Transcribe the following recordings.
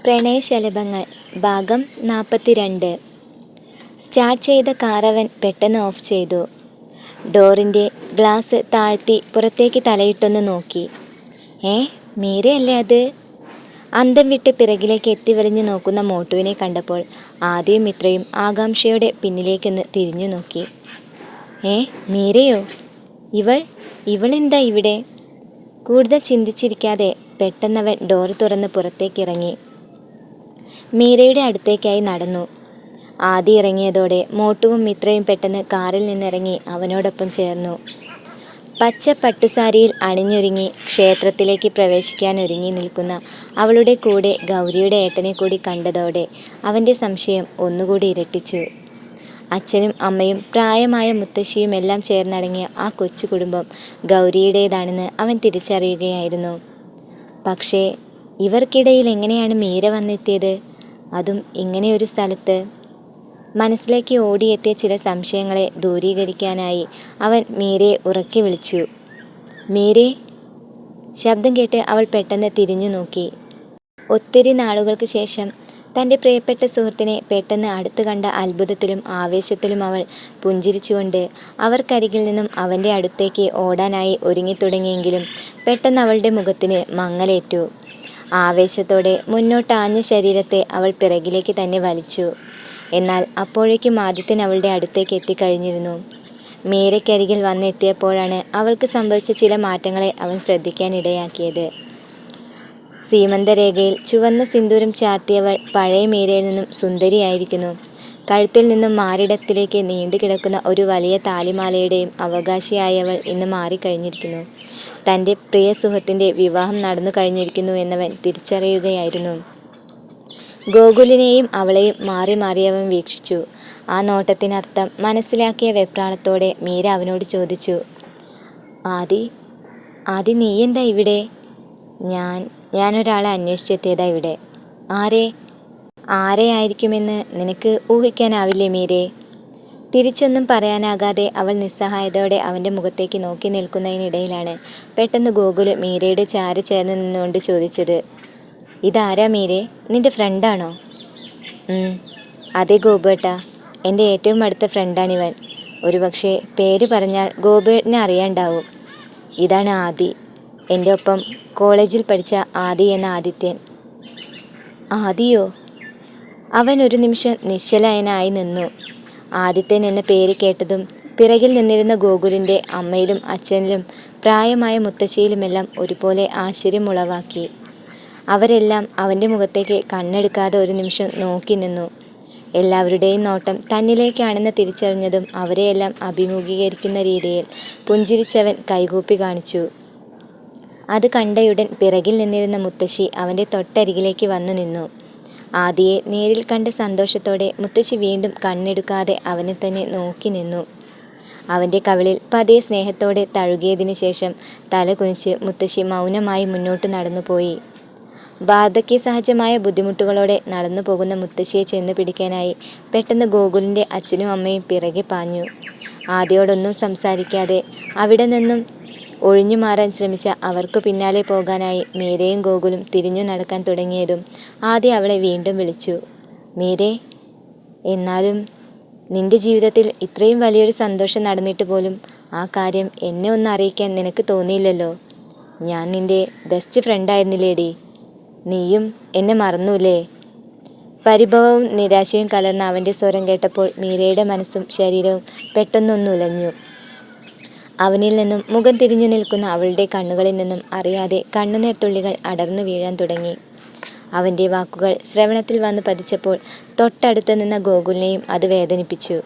പ്രണയശലഭങ്ങൾ ഭാഗം 42. സ്റ്റാർട്ട് ചെയ്ത കാർ അവൻ പെട്ടെന്ന് ഓഫ് ചെയ്തു. ഡോറിൻ്റെ ഗ്ലാസ് താഴ്ത്തി പുറത്തേക്ക് തലയിട്ടൊന്ന് നോക്കി. മീരയല്ലേ അത്? അന്തം വിട്ട് പിറകിലേക്ക് എത്തിവലിഞ്ഞു നോക്കുന്ന മോട്ടുവിനെ കണ്ടപ്പോൾ ആദിയും മിത്രയും ആകാംക്ഷയോടെ പിന്നിലേക്കൊന്ന് തിരിഞ്ഞു നോക്കി. മീരയോ? ഇവളെന്താ ഇവിടെ? കൂടുതൽ ചിന്തിച്ചിരിക്കാതെ പെട്ടെന്നവൻ ഡോർ തുറന്ന് പുറത്തേക്കിറങ്ങി മീരയുടെ അടുത്തേക്കായി നടന്നു. ആദി ഇറങ്ങിയതോടെ മോട്ടുവും മിത്രയും പെട്ടെന്ന് കാറിൽ നിന്നിറങ്ങി അവനോടൊപ്പം ചേർന്നു. പച്ച പട്ടുസാരിയിൽ അണിഞ്ഞൊരുങ്ങി ക്ഷേത്രത്തിലേക്ക് പ്രവേശിക്കാനൊരുങ്ങി നിൽക്കുന്ന അവളുടെ കൂടെ ഗൗരിയുടെ ഏട്ടനെ കൂടി കണ്ടതോടെ അവൻ്റെ സംശയം ഒന്നുകൂടി ഇരട്ടിച്ചു. അച്ഛനും അമ്മയും പ്രായമായ മുത്തശ്ശിയുമെല്ലാം ചേർന്നടങ്ങിയ ആ കൊച്ചു കുടുംബം ഗൗരിയുടേതാണെന്ന് അവൻ തിരിച്ചറിയുകയായിരുന്നു. പക്ഷേ ഇവർക്കിടയിൽ എങ്ങനെയാണ് മീര വന്നെത്തിയത്? അതും ഇങ്ങനെയൊരു സ്ഥലത്ത്? മനസ്സിലേക്ക് ഓടിയെത്തിയ ചില സംശയങ്ങളെ ദൂരീകരിക്കാനായി അവൻ മീരയെ ഉറക്കെ വിളിച്ചു. മീരേ! ശബ്ദം കേട്ട് അവൾ പെട്ടെന്ന് തിരിഞ്ഞു നോക്കി. ഒത്തിരി നാളുകൾക്ക് ശേഷം തൻ്റെ പ്രിയപ്പെട്ട സുഹൃത്തിനെ പെട്ടെന്ന് അടുത്ത് കണ്ട അത്ഭുതത്തിലും ആവേശത്തിലും അവൾ പുഞ്ചിരിച്ചുകൊണ്ട് അവർക്കരികിൽ നിന്നും അവൻ്റെ അടുത്തേക്ക് ഓടാനായി ഒരുങ്ങിത്തുടങ്ങിയെങ്കിലും പെട്ടെന്ന് അവളുടെ മുഖത്തിന് മങ്ങലേറ്റു. ആവേശത്തോടെ മുന്നോട്ടാഞ്ഞ ശരീരത്തെ അവൾ പിറകിലേക്ക് തന്നെ വലിച്ചു. എന്നാൽ അപ്പോഴേക്കും ആദിത്യൻ അവളുടെ അടുത്തേക്ക് എത്തിക്കഴിഞ്ഞിരുന്നു. മീരയ്ക്കരികിൽ വന്നെത്തിയപ്പോഴാണ് അവൾക്ക് സംഭവിച്ച ചില മാറ്റങ്ങളെ അവൻ ശ്രദ്ധിക്കാനിടയാക്കിയത്. സീമന്തരേഖയിൽ ചുവന്ന സിന്ദൂരം ചാർത്തിയവൾ പഴയ മീരയിൽ നിന്നും സുന്ദരിയായിരിക്കുന്നു. കഴുത്തിൽ നിന്നും മാറിടത്തിലേക്ക് നീണ്ടുകിടക്കുന്ന ഒരു വലിയ താലിമാലയുടെയും അവകാശിയായവൾ ഇന്ന് മാറിക്കഴിഞ്ഞിരിക്കുന്നു. തൻ്റെ പ്രിയ സുഹൃത്തിൻ്റെ വിവാഹം നടന്നു കഴിഞ്ഞിരിക്കുന്നു എന്നവൻ തിരിച്ചറിയുകയായിരുന്നു. ഗോകുലിനെയും അവളെയും മാറി മാറിയവൻ വീക്ഷിച്ചു. ആ നോട്ടത്തിനർത്ഥം മനസ്സിലാക്കിയ വെപ്രാളത്തോടെ മീര അവനോട് ചോദിച്ചു. ആദി നീ എന്താ ഇവിടെ? ഞാനൊരാളെ അന്വേഷിച്ചെത്തിയതാ ഇവിടെ. ആരെയായിരിക്കുമെന്ന് നിനക്ക് ഊഹിക്കാനാവില്ലേ മീരേ? തിരിച്ചൊന്നും പറയാനാകാതെ അവൾ നിസ്സഹായതയോടെ അവൻ്റെ മുഖത്തേക്ക് നോക്കി നിൽക്കുന്നതിനിടയിലാണ് പെട്ടെന്ന് ഗോകുല് മീരയുടെ ചാരി ചേർന്ന് നിന്നുകൊണ്ട് ചോദിച്ചത്. ഇതാരാ മീരേ? നിന്റെ ഫ്രണ്ടാണോ? അതെ ഗോപേട്ടാ, എൻ്റെ ഏറ്റവും അടുത്ത ഫ്രണ്ടാണിവൻ. ഒരുപക്ഷെ പേര് പറഞ്ഞാൽ ഗോപേട്ടനെ അറിയാണ്ടാവും. ഇതാണ് ആദി, എൻ്റെ ഒപ്പം കോളേജിൽ പഠിച്ച ആദി എന്ന ആദിത്യൻ. ആദിയോ? അവൻ ഒരു നിമിഷം നിശ്ചലനായി നിന്നു. ആദിത്യൻ എന്ന പേര് കേട്ടതും പിറകിൽ നിന്നിരുന്ന ഗോകുലിൻ്റെ അമ്മയിലും അച്ഛനിലും പ്രായമായ മുത്തശ്ശിയിലുമെല്ലാം ഒരുപോലെ ആശ്ചര്യം ഉളവാക്കി. അവരെല്ലാം അവൻ്റെ മുഖത്തേക്ക് കണ്ണെടുക്കാതെ ഒരു നിമിഷം നോക്കി നിന്നു. എല്ലാവരുടെയും നോട്ടം തന്നിലേക്കാണെന്ന് തിരിച്ചറിഞ്ഞതും അവരെയെല്ലാം അഭിമുഖീകരിക്കുന്ന രീതിയിൽ പുഞ്ചിരിച്ചവൻ കൈകൂപ്പി കാണിച്ചു. അത് കണ്ടയുടൻ പിറകിൽ നിന്നിരുന്ന മുത്തശ്ശി അവൻ്റെ തൊട്ടരികിലേക്ക് വന്നു നിന്നു. ആദിയെ നേരിൽ കണ്ട സന്തോഷത്തോടെ മുത്തശ്ശി വീണ്ടും കണ്ണെടുക്കാതെ അവനെ തന്നെ നോക്കി നിന്നു. അവൻ്റെ കവിളിൽ പതിയെ സ്നേഹത്തോടെ തഴുകിയതിനു ശേഷം തല കുനിച്ച് മുത്തശ്ശി മൗനമായി മുന്നോട്ട് നടന്നുപോയി. വാർദ്ധക്യ സഹജമായ ബുദ്ധിമുട്ടുകളോടെ നടന്നു പോകുന്ന മുത്തശ്ശിയെ ചെന്ന് പിടിക്കാനായി പെട്ടെന്ന് ഗോകുലിൻ്റെ അച്ഛനും അമ്മയും പിറകെ പാഞ്ഞു. ആദിയോടൊന്നും സംസാരിക്കാതെ അവിടെ നിന്നും ഒഴിഞ്ഞു മാറാൻ ശ്രമിച്ച അവർക്ക് പിന്നാലെ പോകാനായി മീരയും ഗോകുലും തിരിഞ്ഞു നടക്കാൻ തുടങ്ങിയതും ആദി അവളെ വീണ്ടും വിളിച്ചു. മീരേ! എന്നാലും നിന്റെ ജീവിതത്തിൽ ഇത്രയും വലിയൊരു സന്തോഷം നടന്നിട്ട് പോലും ആ കാര്യം എന്നെ ഒന്ന് അറിയിക്കാൻ നിനക്ക് തോന്നിയില്ലല്ലോ. ഞാൻ നിന്റെ ബെസ്റ്റ് ഫ്രണ്ടായിരുന്നില്ലേടി? നീയും എന്നെ മറന്നൂലേ? പരിഭവവും നിരാശയും കലർന്ന അവൻ്റെ സ്വരം കേട്ടപ്പോൾ മീരയുടെ മനസ്സും ശരീരവും പെട്ടെന്നൊന്നുലഞ്ഞു. അവനിൽ നിന്നും മുഖം തിരിഞ്ഞു നിൽക്കുന്ന അവളുടെ കണ്ണുകളിൽ നിന്നും അറിയാതെ കണ്ണുനീർത്തുള്ളികൾ അടർന്നു വീഴാൻ തുടങ്ങി. അവൻ്റെ വാക്കുകൾ ശ്രവണത്തിൽ വന്നു പതിച്ചപ്പോൾ തൊട്ടടുത്ത് നിന്ന ഗോകുലിനെയും അത് വേദനിപ്പിച്ചു.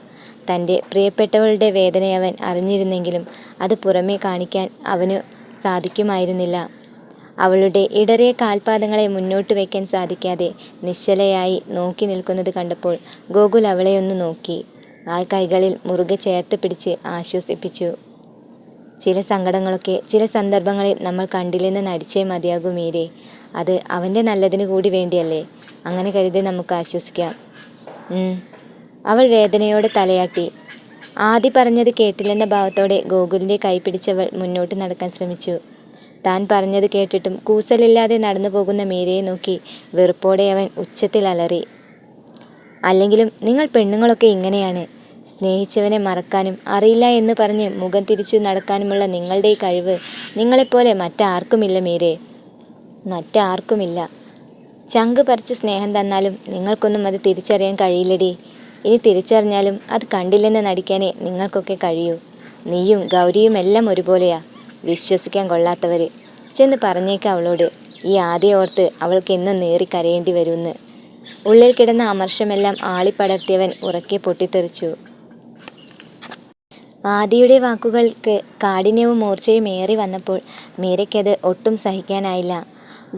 തൻ്റെ പ്രിയപ്പെട്ടവളുടെ വേദനയവൻ അറിഞ്ഞിരുന്നെങ്കിലും അത് പുറമേ കാണിക്കാൻ അവനു സാധിക്കുമായിരുന്നില്ല. അവളുടെ ഇടറിയ കാൽപാദങ്ങളെ മുന്നോട്ട് വയ്ക്കാൻ സാധിക്കാതെ നിശ്ചലയായി നോക്കി നിൽക്കുന്നത് കണ്ടപ്പോൾ ഗോകുൽ അവളെയൊന്ന് നോക്കി. ആ കൈകളിൽ മുറുകെ ചേർത്ത് പിടിച്ച് ആശ്വസിപ്പിച്ചു. ചില സങ്കടങ്ങളൊക്കെ ചില സന്ദർഭങ്ങളിൽ നമ്മൾ കണ്ടില്ലെന്ന് നടിച്ചേ മതിയാകൂ മീരേ. അത് അവൻ്റെ നല്ലതിന് കൂടി വേണ്ടിയല്ലേ. അങ്ങനെ കരുതി നമുക്ക് ആശ്വസിക്കാം. അവൾ വേദനയോടെ തലയാട്ടി. ആദി പറഞ്ഞത് കേട്ടില്ലെന്ന ഭാവത്തോടെ ഗോകുലിൻ്റെ കൈ പിടിച്ചവൾ മുന്നോട്ട് നടക്കാൻ ശ്രമിച്ചു. താൻ പറഞ്ഞത് കേട്ടിട്ടും കൂസലില്ലാതെ നടന്നു പോകുന്ന മീരയെ നോക്കി വെറുപ്പോടെ അവൻ ഉച്ചത്തിൽ അലറി. അല്ലെങ്കിലും നിങ്ങൾ പെണ്ണുങ്ങളൊക്കെ ഇങ്ങനെയാണ്. സ്നേഹിച്ചവനെ മറക്കാനും അറിയില്ല എന്ന് പറഞ്ഞ് മുഖം തിരിച്ചു നടക്കാനുമുള്ള നിങ്ങളുടെ ഈ കഴിവ് നിങ്ങളെപ്പോലെ മറ്റാർക്കുമില്ല മീരേ, മറ്റാർക്കുമില്ല. ചങ്ക് പറിച്ച് സ്നേഹം തന്നാലും നിങ്ങൾക്കൊന്നും അത് തിരിച്ചറിയാൻ കഴിയില്ലടി. ഇനി തിരിച്ചറിഞ്ഞാലും അത് കണ്ടില്ലെന്ന് നടിക്കാനേ നിങ്ങൾക്കൊക്കെ കഴിയൂ. നീയും ഗൗരിയും എല്ലാം ഒരുപോലെയാ. വിശ്വസിക്കാൻ കൊള്ളാത്തവർ. ചെന്ന് പറഞ്ഞേക്ക അവളോട്. ഈ ആദ്യം ഓർത്ത് അവൾക്ക് എന്നും നേറി കരയേണ്ടി വരുമെന്ന്. ഉള്ളിൽ കിടന്ന അമർഷമെല്ലാം ആളിപ്പടർത്തിയവൻ ഉറക്കെ പൊട്ടിത്തെറിച്ചു. ആദിയുടെ വാക്കുകൾക്ക് കാഠിന്യവും മൂർച്ചയും ഏറി വന്നപ്പോൾ മീരയ്ക്കത് ഒട്ടും സഹിക്കാനായില്ല.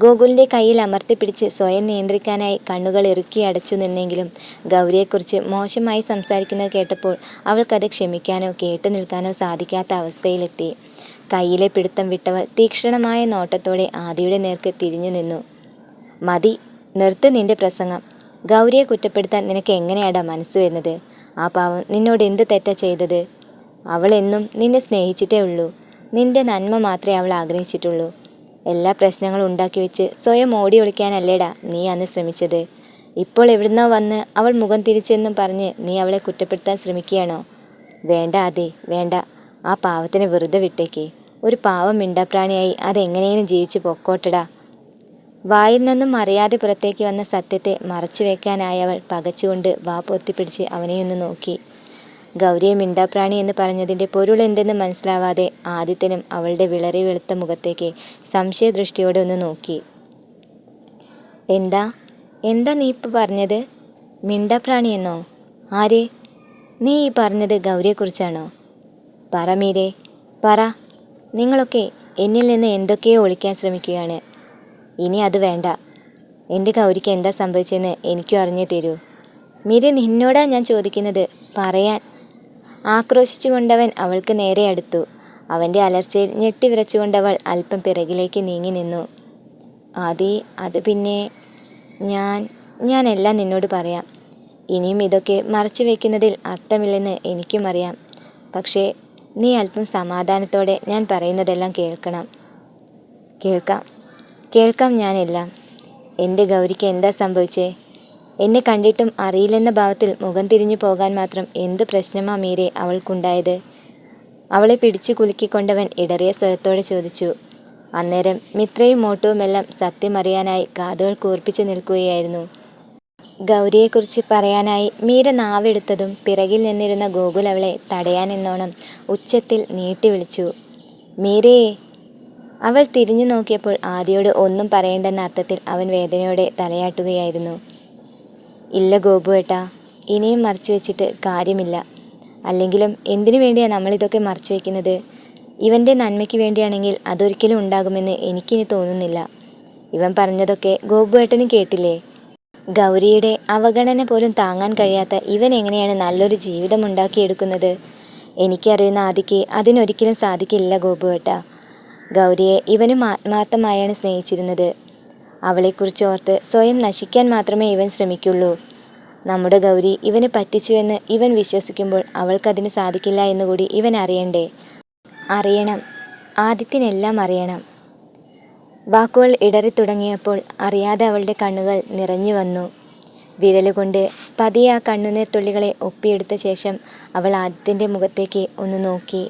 ഗോകുലിൻ്റെ കയ്യിൽ അമർത്തിപ്പിടിച്ച് സ്വയം നിയന്ത്രിക്കാനായി കണ്ണുകൾ ഇറുക്കി അടച്ചു നിന്നെങ്കിലും ഗൗരിയെക്കുറിച്ച് മോശമായി സംസാരിക്കുന്നത് കേട്ടപ്പോൾ അവൾക്കത് ക്ഷമിക്കാനോ കേട്ടു നിൽക്കാനോ സാധിക്കാത്ത അവസ്ഥയിലെത്തി. കയ്യിലെ പിടുത്തം വിട്ടവൾ തീക്ഷ്ണമായ നോട്ടത്തോടെ ആദിയുടെ നേർക്ക് തിരിഞ്ഞു നിന്നു. മതി, നിർത്ത് നിന്റെ പ്രസംഗം. ഗൗരിയെ കുറ്റപ്പെടുത്താൻ നിനക്ക് എങ്ങനെയാടാ മനസ്സ് വരുന്നത്? ആ പാവം നിന്നോട് എന്ത് തെറ്റാ ചെയ്തത്? അവൾ എന്നും നിന്നെ സ്നേഹിച്ചിട്ടേ ഉള്ളൂ. നിന്റെ നന്മ മാത്രമേ അവൾ ആഗ്രഹിച്ചിട്ടുള്ളൂ. എല്ലാ പ്രശ്നങ്ങളും ഉണ്ടാക്കി വെച്ച് സ്വയം ഓടി ഒളിക്കാനല്ലേടാ നീ അന്ന് ശ്രമിച്ചത്. ഇപ്പോൾ എവിടുന്നോ വന്ന് അവൾ മുഖം തിരിച്ചെന്നും പറഞ്ഞ് നീ അവളെ കുറ്റപ്പെടുത്താൻ ശ്രമിക്കുകയാണോ? വേണ്ട ആദി, വേണ്ട. ആ പാവത്തിനെ വെറുതെ വിട്ടേക്ക്. ഒരു പാവം മിണ്ടാപ്രാണിയായി അതെങ്ങനെയും ജീവിച്ച് പൊക്കോട്ടടാ. വായിൽ നിന്നും അറിയാതെ പുറത്തേക്ക് വന്ന സത്യത്തെ മറച്ചു വെക്കാനായവൾ പകച്ചുകൊണ്ട് വാ പൊത്തിപ്പിടിച്ച് അവനെയൊന്ന് നോക്കി. ഗൗരിയെ മിണ്ടാപ്രാണി എന്ന് പറഞ്ഞതിൻ്റെ പൊരുൾ എന്തെന്ന് മനസ്സിലാവാതെ ആദിത്യനും അവളുടെ വിളറി വെളുത്ത മുഖത്തേക്ക് സംശയദൃഷ്ടിയോടെ ഒന്ന് നോക്കി. എന്താ എന്താ നീ ഇപ്പോൾ പറഞ്ഞത്? മിണ്ടാപ്രാണിയെന്നോ? ആരെ? നീ ഈ പറഞ്ഞത് ഗൗരിയെക്കുറിച്ചാണോ? പറ മീരേ, പറ. നിങ്ങളൊക്കെ എന്നിൽ നിന്ന് എന്തൊക്കെയോ ഒളിക്കാൻ ശ്രമിക്കുകയാണ്. ഇനി അത് വേണ്ട. എൻ്റെ ഗൗരിക്ക് എന്താ സംഭവിച്ചതെന്ന് എനിക്കും അറിഞ്ഞേ തരൂ. മീര, നിന്നോടാ ഞാൻ ചോദിക്കുന്നത്, പറയാൻ. ആക്രോശിച്ചുകൊണ്ടവൻ അവൾക്ക് നേരെ അടുത്തു. അവൻ്റെ അലർച്ചയിൽ ഞെട്ടിവിറച്ചുകൊണ്ടവൾ അല്പം പിറകിലേക്ക് നീങ്ങി നിന്നു. ആദി, അത് പിന്നെ ഞാൻ എല്ലാം നിന്നോട് പറയാം. ഇനിയും ഇതൊക്കെ മറച്ചു വയ്ക്കുന്നതിൽ അർത്ഥമില്ലെന്ന് എനിക്കും അറിയാം. പക്ഷേ നീ അല്പം സമാധാനത്തോടെ ഞാൻ പറയുന്നതെല്ലാം കേൾക്കണം. കേൾക്കാം ഞാനെല്ലാം. എൻ്റെ ഗൗരിക്ക് എന്താ സംഭവിച്ചേ? എന്നെ കണ്ടിട്ടും അറിയില്ലെന്ന ഭാവത്തിൽ മുഖം തിരിഞ്ഞു പോകാൻ മാത്രം എന്ത് പ്രശ്നമാ മീരെ അവൾക്കുണ്ടായത്? അവളെ പിടിച്ചു കുലുക്കിക്കൊണ്ടവൻ ഇടറിയ സ്വരത്തോടെ ചോദിച്ചു. അന്നേരം മിത്രയും മോട്ടുവുമെല്ലാം സത്യമറിയാനായി കാതുകൾ കൂർപ്പിച്ച് നിൽക്കുകയായിരുന്നു. ഗൗരിയെക്കുറിച്ച് പറയാനായി മീര നാവെടുത്തതും പിറകിൽ നിന്നിരുന്ന ഗോകുൽ അവളെ തടയാനെന്നോണം ഉച്ചത്തിൽ നീട്ടി വിളിച്ചു. മീരേ! അവൾ തിരിഞ്ഞു നോക്കിയപ്പോൾ ആദിയോട് ഒന്നും പറയേണ്ടെന്ന അർത്ഥത്തിൽ അവൻ വേദനയോടെ തലയാട്ടുകയായിരുന്നു. ഇല്ല ഗോപുവേട്ടാ, ഇനിയും മറച്ചു വെച്ചിട്ട് കാര്യമില്ല. അല്ലെങ്കിലും എന്തിനു വേണ്ടിയാണ് നമ്മളിതൊക്കെ മറച്ചു വയ്ക്കുന്നത്? ഇവൻ്റെ നന്മയ്ക്ക് വേണ്ടിയാണെങ്കിൽ അതൊരിക്കലും ഉണ്ടാകുമെന്ന് എനിക്കിനി തോന്നുന്നില്ല. ഇവൻ പറഞ്ഞതൊക്കെ ഗോപുവേട്ടനും കേട്ടില്ലേ? ഗൗരിയുടെ അവഗണന പോലും താങ്ങാൻ കഴിയാത്ത ഇവൻ എങ്ങനെയാണ് നല്ലൊരു ജീവിതം ഉണ്ടാക്കിയെടുക്കുന്നത്? എനിക്കറിയുന്ന ആദിക്ക് അതിനൊരിക്കലും സാധിക്കില്ല ഗോപുവേട്ടാ. ഗൗരിയെ ഇവനും ആത്മാർത്ഥമായാണ് സ്നേഹിച്ചിരുന്നത്. അവളെക്കുറിച്ച് ഓർത്ത് സ്വയം നശിക്കാൻ മാത്രമേ ഇവൻ ശ്രമിക്കുള്ളൂ. നമ്മുടെ ഗൗരി ഇവന് പറ്റിച്ചുവെന്ന് ഇവൻ വിശ്വസിക്കുമ്പോൾ അവൾക്കതിന് സാധിക്കില്ല എന്നുകൂടി ഇവൻ അറിയണ്ടേ? അറിയണം. ആദിത്യനെല്ലാം അറിയണം. വാക്കുകൾ ഇടറിത്തുടങ്ങിയപ്പോൾ അറിയാതെ അവളുടെ കണ്ണുകൾ നിറഞ്ഞു വന്നു. വിരലുകൊണ്ട് പതിയെ ആ കണ്ണുനീർ തുള്ളികളെ ഒപ്പിയെടുത്ത ശേഷം അവൾ ആദിത്യൻ്റെ മുഖത്തേക്ക് ഒന്ന് നോക്കി.